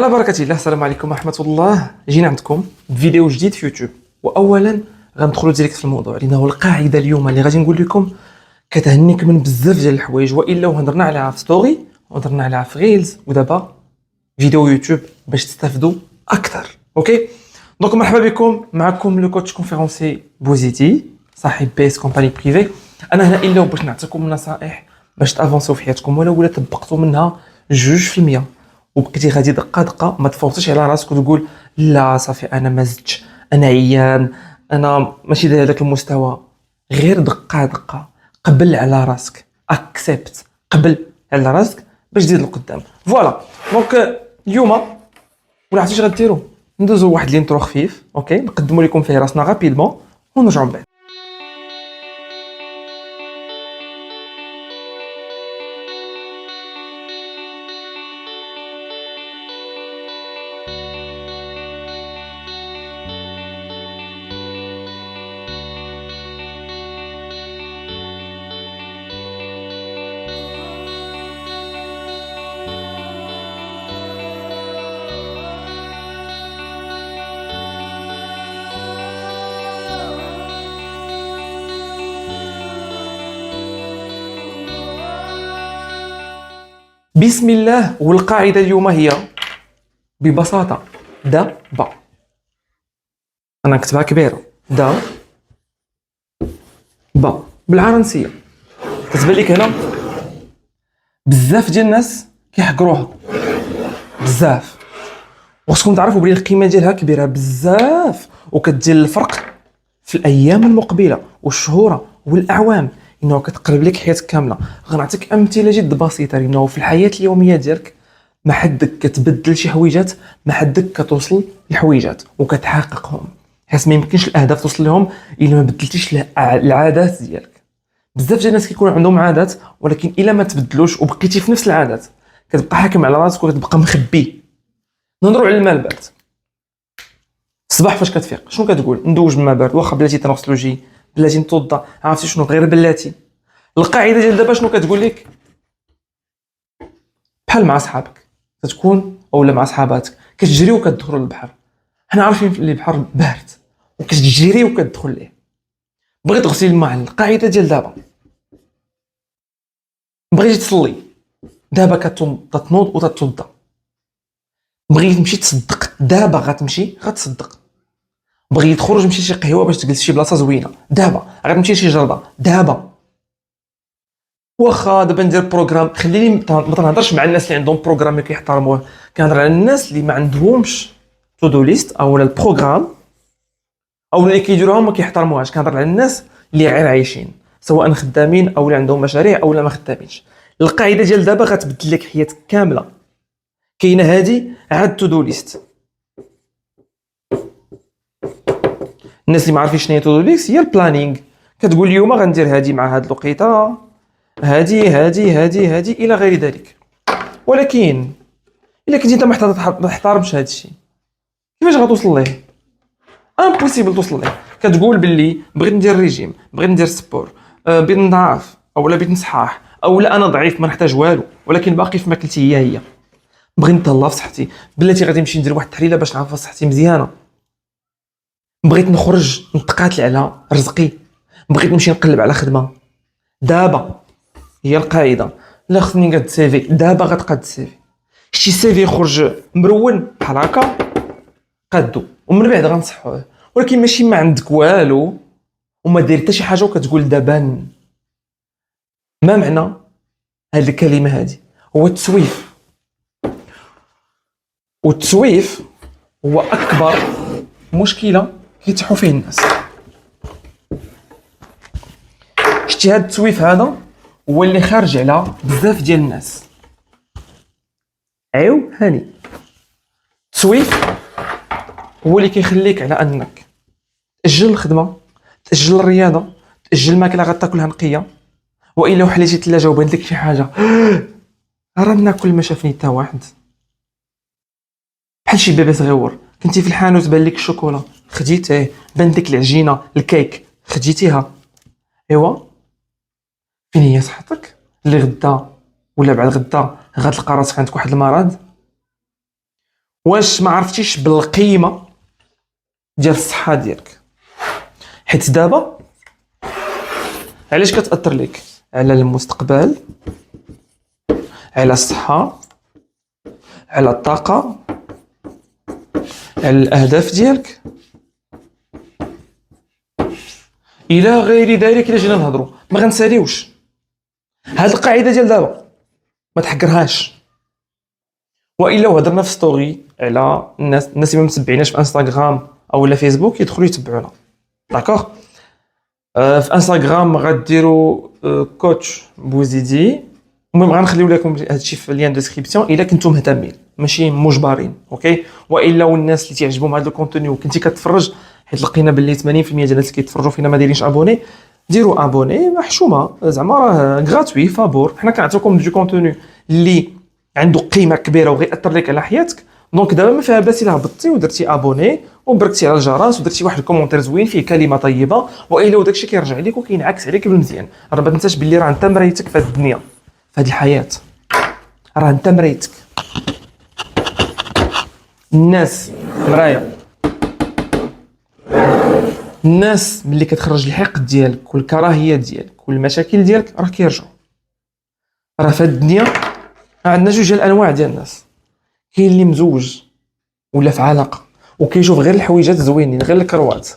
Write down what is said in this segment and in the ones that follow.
على بركة الله. السلام عليكم ورحمة الله. جينا عندكم بفيديو جديد في يوتيوب، وأولا غندخلوا ديريكت في الموضوع لأن هو القاعدة اليوم اللي غادي نقول لكم كتهنيك من بزاف ديال الحوايج، وإلا وهضرنا عليها في ستوري وهضرنا عليها في ريلز، ودابا فيديو يوتيوب باش تستافدوا أكثر. أوكي، دونك مرحبا بكم. معكم لو كوتش كونفيرونسي بوزيتي، صاحب بيس كومباني بريفي. أنا هنا إلا باش نعطيكم نصائح باش تافونسيو في حياتكم، ولا طبقتوا منها 2%، وبقيتي غادي دقه دقه. ما تفوتش على راسك وتقول لا صافي انا ما زدتش، انا عيان، انا ماشي داير هذاك المستوى. غير دقه دقه، قبل على راسك، اكسبت، قبل على راسك باش تزيد لقدام. فوالا دونك اليوم ولا عرفتي اش غديروا؟ ندوزو واحد لينترو خفيف، اوكي، نقدموا لكم فيه راسنا غابيدمون ونرجعوا من بعد. بسم الله. والقاعده اليوم هي ببساطه دابا. انا كتبها كبيره، دا با بالعرنسيه. كتبان لك هنا بزاف ديال الناس كيحقروها بزاف، وخصكم تعرفوا بلي القيمه ديالها كبيره بزاف، وكتدير الفرق في الايام المقبله والشهور والاعوام، انه كتقلب لك حياتك كامله. غنعطيك امثله جد بسيطه، لانه في الحياه اليوميه ديالك ما حدك كتبدل شي حويجات، ما حدك كتوصل لحويجات وكتحققهم، حيت ما يمكنش الاهداف توصل لهم الا ما بدلتيش العادات ديالك. بزاف ديال الناس كيكون عندهم عادات، ولكن الا ما تبدلوش وبقيتي في نفس العادات كتبقى حاكم على راسك وكتبقى مخبي. نهضروا على الماء البارد. الصباح فاش كتفيق شنو كتقول؟ ندوج بالماء بارد، واخا بلاتي تنغسلوجي، بلاتي نتوضا، عرفتي شنو غير بلاتي. القاعده ديال دابا شنو كتقول لك؟ بحال مع صحابك كتكون اولا مع صحاباتك كتجري وكتدخلوا للبحر. حنا عارفين اللي البحر بارد وكتجري وكتدخل ليه. بغيت تغسلي الماء، القاعده ديال دابا بغيتي تصلي دابا كتنوض وتتوضا. بغيتي تمشي تصدق دابا غتمشي غتصدق. بغيتي تخرج تمشي شي قهوه باش تجلس شي بلاصه زوينه دابا غتمشي شي جرده دابا. واخا دابا ندير بروغرام، خليني ما تنهضرش مع الناس اللي عندهم بروغرام اللي كيحترموه، كنهضر على الناس اللي ما عندهمش تو دو ليست او البروغرام، او اللي كيديروها ما كيحترموهاش. كنهضر على الناس اللي غير عايشين، سواء خدامين او اللي عندهم مشاريع او ما خدامينش. القاعده ديال دابا غتبدل لك حياتك كامله. كاينه هادي عاد تو دو ليست. الناس اللي ما عارفين شنو هي تو دو ليست هي البلانينغ. كتقول اليوم غندير هادي مع هاد الوقيته، هادي الى غير ذلك. ولكن الا كنتي انت ما تحترمش هذا الشيء، كيفاش غتوصل ليه؟ امبوسيبل توصل ليه. كتقول باللي بغيت ندير ريجيم، بغيت ندير سبور، بغيت نضعف، اولا بغيت نصحاح، اولا انا ضعيف ما نحتاج والو، ولكن باقي في ماكلتي هي بغيت نتهلا في صحتي. بلاتي غادي نمشي ندير واحد التحليله باش نعرف صحتي مزيانه. بغيت نخرج نتقاتل على رزقي، بغيت نمشي نقلب على خدمه. دابا هي القاعده. لا خصني نقاد سيفي، دابا غتقاد السيفي. شتي سيفي يخرج مرون بحال هكا قادو، ومن بعد غنصحوه. ولكن ماشي ما عندك والو وما دير حتى شي حاجه وكتقول دابا. ما معنى هذه الكلمه هذه؟ هو التسويف. والتسويف هو اكبر مشكله كيتحوا فيه الناس. شتي هذا التسويف هذا هو اللي خارج على بزاف ديال الناس. عيو هاني التسويف هو اللي كيخليك على انك تاجل الخدمه، تاجل الرياضه، تاجل الماكله غتاكلها نقيه، والا وحليتي الثلاجه وبان لك شي حاجه راه ناكل ما شافني حتى واحد. بحال شي بيبي صغيور كنتي في الحانوت بان لك الشوكولا خديتيه، بان لك العجينه الكيك خديتيها. ايوا فين هي صحتك اللي غدا ولا بعد غدا غتلقى راسك عندك واحد المرض؟ واش ما عرفتيش بالقيمه ديال الصحه ديالك؟ حيت دابا علاش كتاثر لك على المستقبل، على الصحه، على الطاقه، على الاهداف ديالك، الى غير ذلك. الا جينا نهضروا ما غنساليوش هاد القاعده ديال دابا، ما تحقرهاش. والا وهضرنا في ستوري على الناس اللي ما متبعيناش في انستغرام او لا فيسبوك يدخلوا يتبعونا، داكوغ. في انستغرام غديروا كوتش بوزيدي. المهم غنخليو لكم هادشي في لين ديسكريبسيون الا كنتم مهتمين، ماشي مجبرين، اوكي. والا والناس اللي تيعجبهم هذا الكونتوني وكنتي كتفرج، حيت لقينا باللي 80% ديال الناس اللي كيتفرجوا فينا ما دايرينش ابوني، ديروا ابوني محشومه، زعما راه غراتوي فابور. حنا كنعطيوكم دو كونتوني اللي عنده قيمه كبيره وغيأثر لك على حياتك. دونك دابا ما فيها باس الا هبطتي ودرتي ابوني وبركتي على الجرس ودرتي واحد الكومونتير زوين فيه كلمه طيبه، والا وداكشي كيرجع لك وكينعكس عليك بالمزيان. راه ما تنساش باللي راه انت مرايتك في هذه الدنيا، في هذه الحياه، راه انت مرايتك. الناس مرايه، الناس ملي كتخرج الحقد ديالك والكراهيه ديالك والمشاكل ديالك راه كيرجعوا. راه في هذه الدنيا عندنا جوج الانواع ديال الناس، كاين اللي مزوج ولا في علاقه وكيشوف غير الحويجات زوينين، غير الكروات.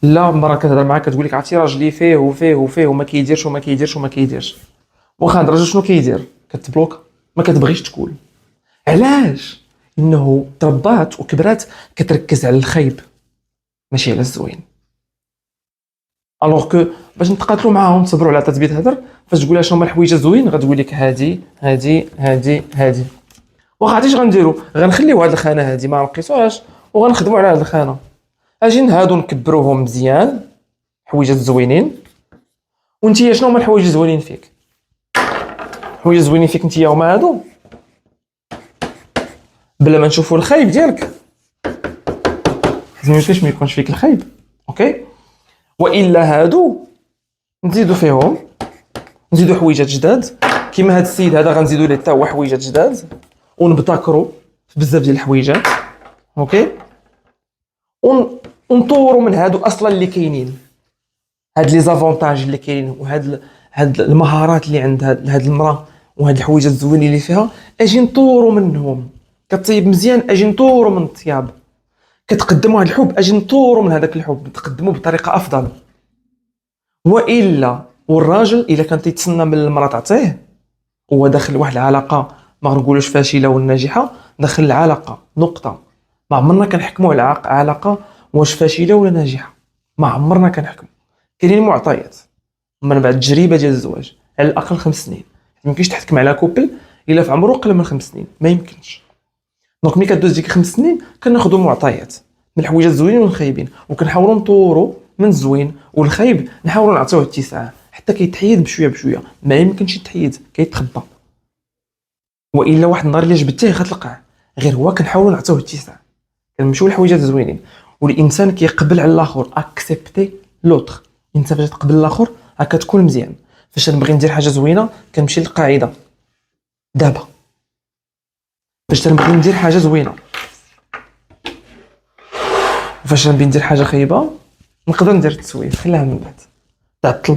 لا مرة كتهضر معاك كتقول لك عرفتي راجلي فيه وفيه وفيه وما كيديرش وما كيديرش وما كيديرش. واخا هاد الراجل شنو كيدير؟ كتبلوك، ما كتبغيش تقول. علاش؟ انه تربات وكبرات كتركز على الخايب ماشي على الزوين. الوغ كو باش نتقاتلوا معاهم تصبروا على عطات تهضر، فاش تقول لها شنو هما الحويجه زوين غتقول لك هادي هادي هادي هادي. واخا عرفتي اش غنديروا؟ غنخليو هاد الخانه هادي ما نقيسوهاش وغنخدموا على هاد الخانه. اجي هادو نكبروهم مزيان، حويجات زوينين. وانتيا شنو هما الحوايج الزوينين فيك؟ الحوايج الزوينين فيك انتيا هما هادو، بلا ما نشوفوا الخايب ديالك. ما يمكنش ما يكونش فيك الخايب، اوكي. والا هادو نزيدو فيهم، نزيدو حويجات جداد. كيما هاد السيد هذا غنزيدو ليه حتى هو حويجات جداد ونبتكروا في بزاف ديال الحويجات، اوكي. ونطوروا من هادو اصلا اللي كاينين، هاد لي زافونتاج اللي كاينين هاد المهارات اللي عند هاد المراه وهاد الحويجات الزوينين اللي فيها. اجي نطوروا منهم. كطيب مزيان اجي نطوروا من الطياب. كتقدموا هاد الحب اجي نطوروا من هذاك الحب نتقدموا بطريقه افضل. والا والراجل الا كان تيتسنى من المراه تعطيه، هو داخل واحد العلاقه ما نقولوش فاشله ولا ناجحه، داخل العلاقه نقطه. ما عمرنا كنحكموا على علاقه واش فاشله ولا ناجحه، ما عمرنا كنحكموا. كاينين معطيات من بعد التجربه ديال الزواج على الاقل 5 سنين. ما يمكنش تحكم على كوبل الا في عمره اقل من 5 سنين، ما يمكنش. دونك ملي كدوز ديك 5 سنين كناخذوا معطيات من الحوايج الزوينين والخايبين وكنحاولوا نطوروا من الزوين، والخايب نحاولوا نعطيوه اتساع حتى كيتحيد بشويه بشويه. ما يمكنش يتحيد، كيتخبى. والا واحد النهار اللي جبتيه غتلقاه، غير هو كنحاولوا نعطيوه اتساع، كنمشيو للحوايجات الزوينين. والانسان كيقبل على الاخر، اكسبتي لوتر. انت فاش تقبل الاخر كتكون مزيان. فاش نبغي ندير حاجه زوينه كنمشي للقاعده دابا. فاش نبغي ندير حاجه زوينه فاش نبغي ندير حاجه خايبه نقدر ندير التسويف، خليها من بعد. تعطل،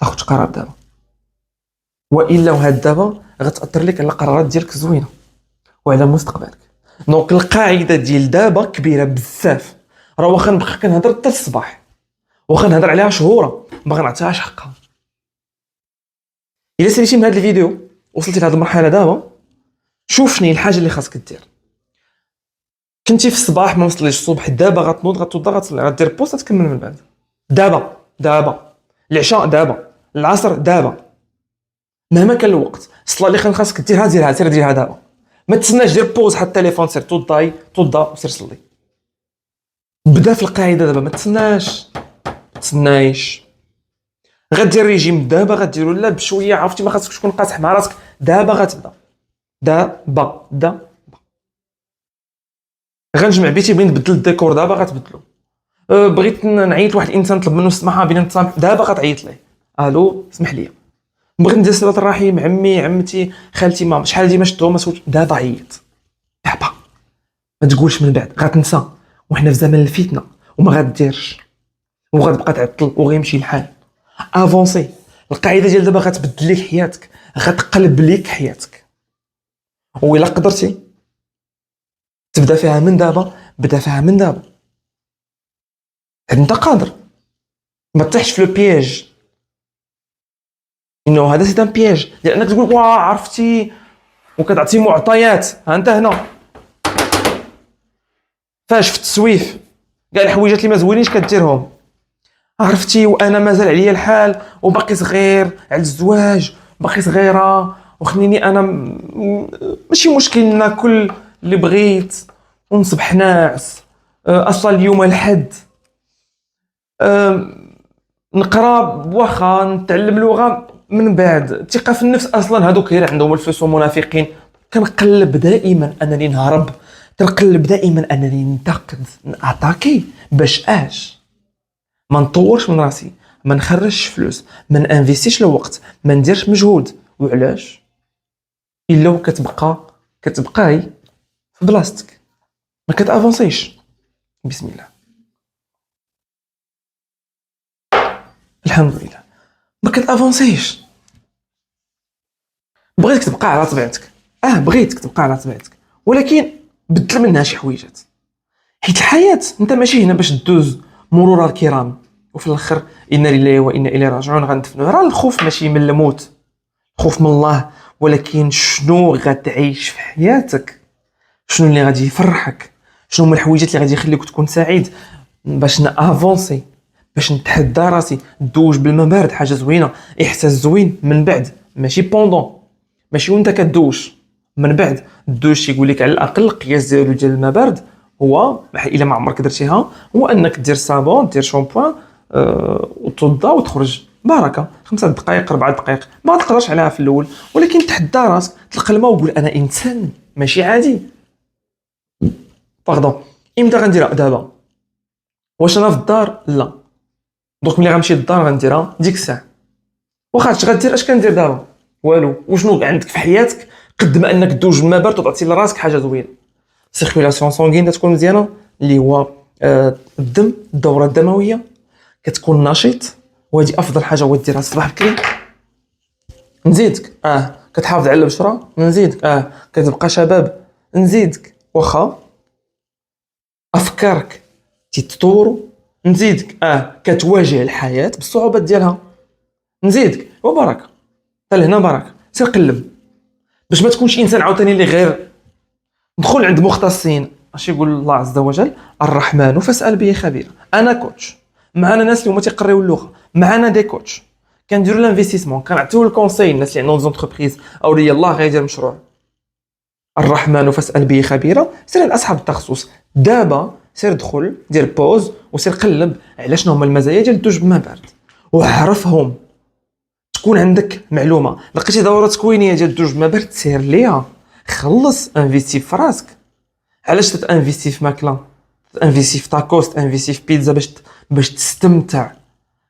تاخذ قرار دابا. والا وهاد دابا غتاثر لك على القرارات ديالك الزوينه وعلى مستقبلك. دونك القاعده ديال دابا كبيره بزاف. راه واخا نبقى كنهضر حتى الصباح، واخا نهضر عليها شهوره، ما غنعطيهاش حقها. الا ساليتي من هذا الفيديو وصلتي لهذه المرحله دابا، شوف شنو هي الحاجه اللي خاصك دير. كنتي في الصباح ما وصليش الصبح، دابا غتنوض غتوضا غتصلي غدير بوست تكمل من بعد. دابا العشاء دابا، العصر دابا، مهما كان الوقت. الصلاه اللي كان خاصك ديرها ديرها، سير ديرها دابا. ما تسناش دير بوز حتى التليفون، سير توضا وسير صلي. بدا في القاعده دابا، ما تسنايش. غدير ريجيم دابا، غديرو لا بشويه، عرفتي ما خاصكش تكون قاصح مع راسك. دابا غتبدا دابا. غنجمع بيتي بغيت نبدل الديكور دابا غتبدلو. بغيت نعيط لواحد الانسان طلب منه السماحه بينا نتسامح دابا غتعيط ليه. الو اسمح لي، بغيت ندير صله الرحم عمي عمتي خالتي ماما شحال ديما شفتهم ما سولت، دابا عيط. ما تقولش من بعد غتنسى وحنا في زمن الفتنه وما غديرش وغتبقى تعطل وغيمشي الحال. افونسي. القاعده ديال دابا غتبدل لك حياتك، غتقلب لك حياتك، وإلا قدرتي تبدا فيها من دابا بدا فيها من دابا. انت قادر، ما تطيحش في لو بياج، انه هذا سي ان بياج لانك تقول واه عرفتي وكتعطي معطيات. ها انت هنا فاش في التسويف كاع الحويجات اللي ما زوينينش كديرهم، عرفتي وانا مازال عليا الحال وباقي صغير على الزواج، باقي صغيره وخليني انا ماشي مشكل ناكل اللي بغيت ونصبح ناعس. اصلا اليوم الحد نقرا واخا نتعلم لغه من بعد. الثقه في النفس اصلا هذوك غير عندهم الفلوس ومنافقين. كنقلب دائما انني نهرب، كنقلب دائما انني ننتقد ناتاكي باش ما نطورش من راسي، ما نخرجش فلوس، ما نانفيستيش الوقت، ما نديرش مجهود. وعلاش؟ الا كتبقاي في بلاصتك ما كتافونسيش. بسم الله الحمد لله ما كتافونسيش. بغيتك تبقى على طبيعتك، بغيتك تبقى على طبيعتك، ولكن بدل منها شي حويجات. حيت الحياه انت ماشي هنا باش دوز مرور الكرام وفي الاخر انا لله وانا اليه راجعون غندفنوا. راه الخوف ماشي من الموت، الخوف من الله، ولكن شنو غتعيش في حياتك، شنو اللي غادي يفرحك، شنو هما الحويجات اللي غادي يخليك تكون سعيد. باش نافونسي، باش نتحدى راسي، دوج بالماء بارد حاجه زوينه، احساس زوين من بعد، ماشي بوندون، ماشي وانت كدوش من بعد. الدوش يقول لك على الاقل قياس ديال الماء بارد هو الا ما عمرك درتيها هو انك دير صابون، دير شامبوان، وتوضا وتخرج بركه 5 دقائق 4 دقائق. ما تقدرش عليها في الاول، ولكن تحدى راسك، تلقى الماء وقول انا انسان ماشي عادي. باردون، امتى غنديرها دابا؟ واش انا في الدار؟ لا، دوك ملي غنمشي للدار غنديرها ديك الساعه. واخا اش غدير؟ اش كندير دابا؟ والو. وشنو عندك في حياتك قد ما انك دوج الماء بارد وتعطي لراسك حاجه زوينه؟ سيركيلاسيون سونغين تكون مزيانه، اللي هو الدم، الدوره الدمويه كتكون نشيط، وهذه افضل حاجه هو ديرها الصباح بكري. نزيدك كتحافظ على البشره، نزيدك كتبقى شباب، نزيدك واخا افكارك تتطوروا، نزيدك كتواجه الحياه بالصعوبات ديالها، نزيدك وبركه. حتى لهنا بركه. سير قلب باش ما تكونش انسان عاوتاني اللي غير دخل عند مختصين. اش يقول الله عز وجل؟ الرحمن فاسال به خبير. انا كوتش، معنا ناس اللي هما تيقريو اللغه، معنا دي كوتش كنديروا لانفستيسمون، كنعطيو الكونساي الناس اللي عندهم زونتربريز او اللي يلاه غيدير مشروع. الرحمن فاسال به خبيرا. سير لاصحاب التخصص دابا، سير دخل دير بوز وسير قلب على شنو هما المزايا ديال الدوج بما بارد وعرفهم. تكون عندك معلومه، لقيتي دوره تكوينيه ديال الدوج بما بارد سير ليها، خلص انفيستي في راسك. علاش تانفيستي في ماكله؟ تانفيستي في تاكوس، تانفيستي في بيتزا باش تستمتع،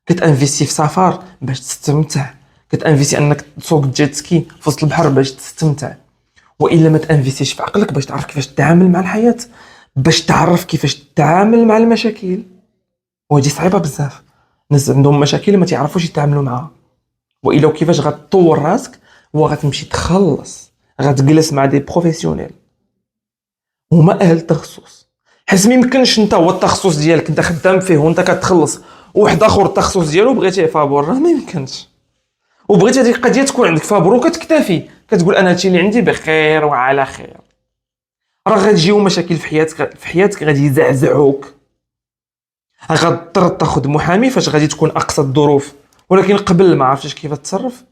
كتانفيستي في سفر باش تستمتع، كتانفيستي انك تسوق جيت سكي في وسط البحر باش تستمتع. والا ما تانفيستيش في عقلك باش تعرف كيفاش تتعامل مع الحياه، باش تعرف كيفاش تتعامل مع المشاكل. وهذه صعيبه بزاف، ناس عندهم مشاكل ما تعرفوش يتعاملوا معها. والا كيفاش غتطور راسك؟ هو غتمشي تخلص، غتجلس مع دي بروفيسيونيل هما اهل التخصص. حيت ما يمكنش انت هو التخصص ديالك انت خدام فيه وانت كتخلص، وواحد اخر التخصص ديالو بغيتيه فابور، راه ما يمكنش. وبغيتي هذيك القضيه تكون عندك فابور وكتكتفي كتقول انا هادشي اللي عندي بخير وعلى خير. راه غتجيو مشاكل في حياتك غادي يزعزعوك، غتضطر تاخذ محامي فاش غادي تكون اقصى الظروف، ولكن قبل ما عرفتش كيف تتصرف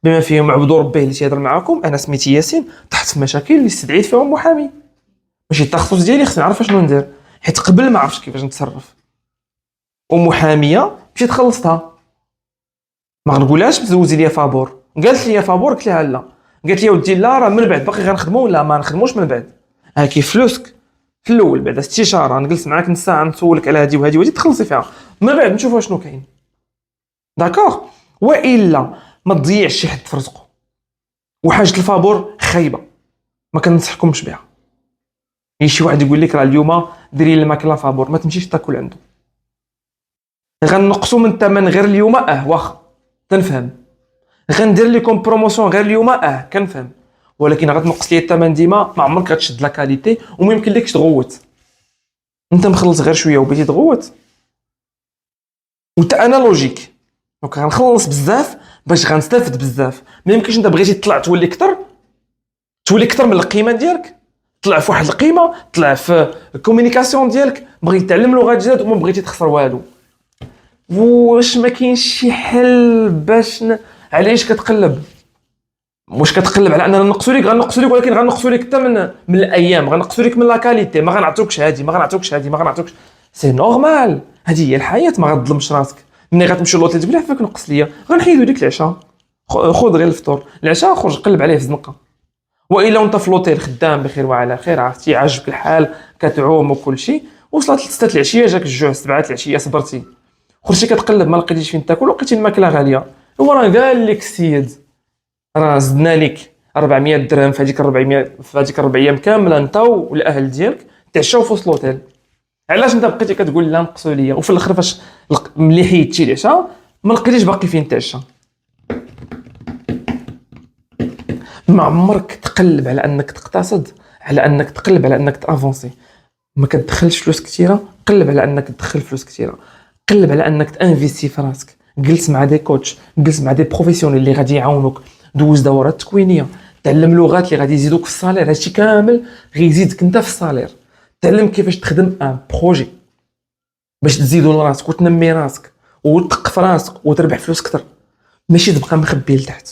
بما فيهم عبدو ربي اللي تيهضر معاكم. انا سميتي ياسين، تحت في مشاكل اللي استدعيت فيهم محامي، ماشي التخصص ديالي خصني نعرف شنو ندير، حيت قبل ما عرفتش كيفاش نتصرف. ومحاميه مشيت خلصتها، ما غنقولهاش تزوزي ليا فابور، قالت لي فابور قلت لها لا، قالت لي ودي لا راه من بعد باقي غنخدموا ولا ما نخدموش من بعد. كيف فلوسك في الاول بعد استشاره نجلس معاك نص ساعه نسولك على هذه وهذه وهذه تخلصي فيها، من بعد نشوفوا شنو كاين. داكوغ. والا ما تضيعش شي حد في رزقه، وحاجه الفابور خايبه ما كننصحكمش بها. شي واحد يقول لك راه اليوم ديري لي الماكله فابور، ما تمشيش تاكل عنده. غنقصوا من الثمن غير اليوم، واخا تنفهم. غندير لكم بروموسيون غير اليوم، كنفهم. ولكن غتنقص لي الثمن ديما، ما عمرك غتشد لا كاليتي وما يمكن لكش تغوت. انت مخلص غير شويه وبغيتي تغوت، وانت انا لوجيك. دونك غنخلص بزاف باش غنستافد بزاف. ما يمكنش انت بغيتي تطلع تولي اكثر، تولي اكثر من القيمه ديالك، طلع في واحد القيمه، طلع في الكومونيكاسيون ديالك، بغيتي تعلم لغات جداد وما بغيتي تخسر والو. واش ما كاينش شي حل باش علاش كتقلب؟ واش كتقلب على اننا نقصوا لك؟ غنقصوا لك، ولكن غنقصوا لك حتى من الايام، غنقصوا لك من لا كاليتي. ما غنعطوكش هادي، ما غنعطوكش هادي، ما غنعطوكش. سي نورمال، هادي هي الحياه. ما غتظلمش راسك. ملي غتمشي للوطيل تقول عفاك نقص ليا، غنحيدو ديك العشاء، خذ غير الفطور، العشاء خرج قلب عليه في الزنقه. والا وانت في اللوطيل خدام بخير وعلى خير، عرفتي عاجبك الحال، كتعوم وكل شيء، وصلت ل6 العشيه جاك الجوع، 7 العشيه صبرتي، خرجتي كتقلب ما لقيتيش فين تاكل، ولقيتي الماكله غاليه. هو راه قال لك السيد راه زدنا لك 400 درهم في هذيك 400 في هذيك 4 ايام كامله، انت والاهل ديالك تعشاو في وسط اللوطيل. علاش انت بقيتي كتقول لا نقصوا ليا، وفي الاخر فاش ملي حيدتي العشاء ما لقيتيش باقي فين تعشى؟ ما عمرك تقلب على انك تقتصد، على انك تقلب على انك تافونسي. ما كتدخلش فلوس كثيره، قلب على انك تدخل فلوس كثيره. قلب على انك تانفيستي في راسك، جلس مع دي كوتش، جلس مع دي بروفيسيونيل اللي غادي يعاونوك، دوز دورات تكوينيه، تعلم لغات اللي غادي يزيدوك في الصالير. هادشي كامل غيزيدك انت في الصالير. تعلم كيفاش تخدم ان بروجي باش تزيدوا لراسك وتنمي راسك وتثق في راسك وتربح فلوس اكثر، ماشي تبقى مخبي لتحت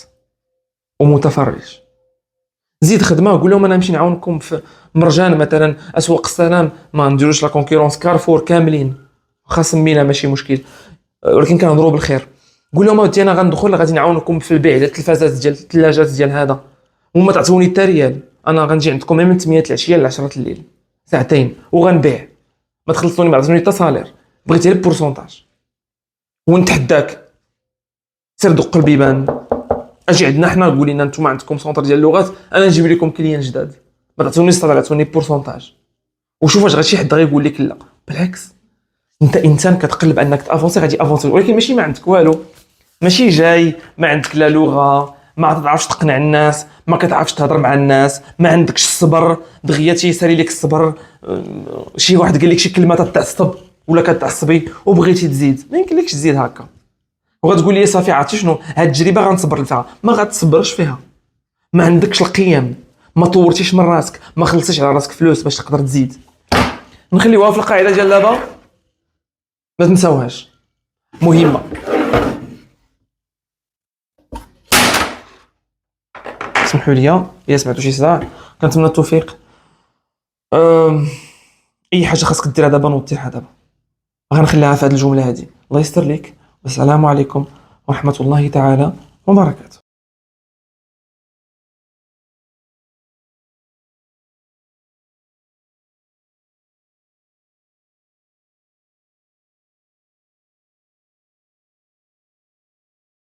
ومتفرج. زيد خدمه، قول لهم انا نمشي نعاونكم في مرجان مثلا، اسواق السلام، ما نديروش لا كونكورونس، كارفور كاملين خاص مينا ماشي مشكل، ولكن كنهضروا بالخير. قول لهم اودي انا غندخل غادي نعاونكم في البيع ديال التلفازات ديال الثلاجات ديال هذا، وما تعطوني حتى ريال. انا غنجي عندكم من 8 العشيه ل 10 الليل، ساعتين وغنبيع. ما تخلصوني، ما تعطوني حتى صالير، بغيتي غير بورسونتاج. ونتحداك سير دق البيبان، اجي عندنا حنا قول لنا نتوما عندكم سونتر ديال اللغات، انا نجيب لكم كليان جداد. ما تعطونيش صالير، تعطوني بورسونتاج. وشوف واش غادي شي حد غيقول لك لا. بالعكس، انت انسان كتقلب انك تافونسي، غادي افونسي. ولكن ماشي ما عندك والو، ماشي جاي ما عندك لا لغه، ما تعرفش تقنع الناس، ما كتعرفش تهضر مع الناس، ما عندكش الصبر، دغيا تيسالي لك الصبر. شي واحد قال لك شي كلمه تتعصب ولا كتعصبي وبغيتي تزيد، ما يمكنلكش تزيد هكا. وغتقول لي صافي عرفتي شنو هاد التجربه غنصبر فيها، ما غتصبرش فيها. ما عندكش القيم، ما طورتيش من راسك، ما خلصتيش على راسك فلوس باش تقدر تزيد. نخليوها في القاعده ديال دابا، ما تنساوهاش، مهمه. سمحوا لي الا سمعتوا شي صداع، كنتمنى التوفيق. اي حاجه خاصك ديرها دابا نوض ديرها دابا. غنخليها في هذه الجمله هذه. الله يستر لك، والسلام عليكم ورحمه الله تعالى وبركاته.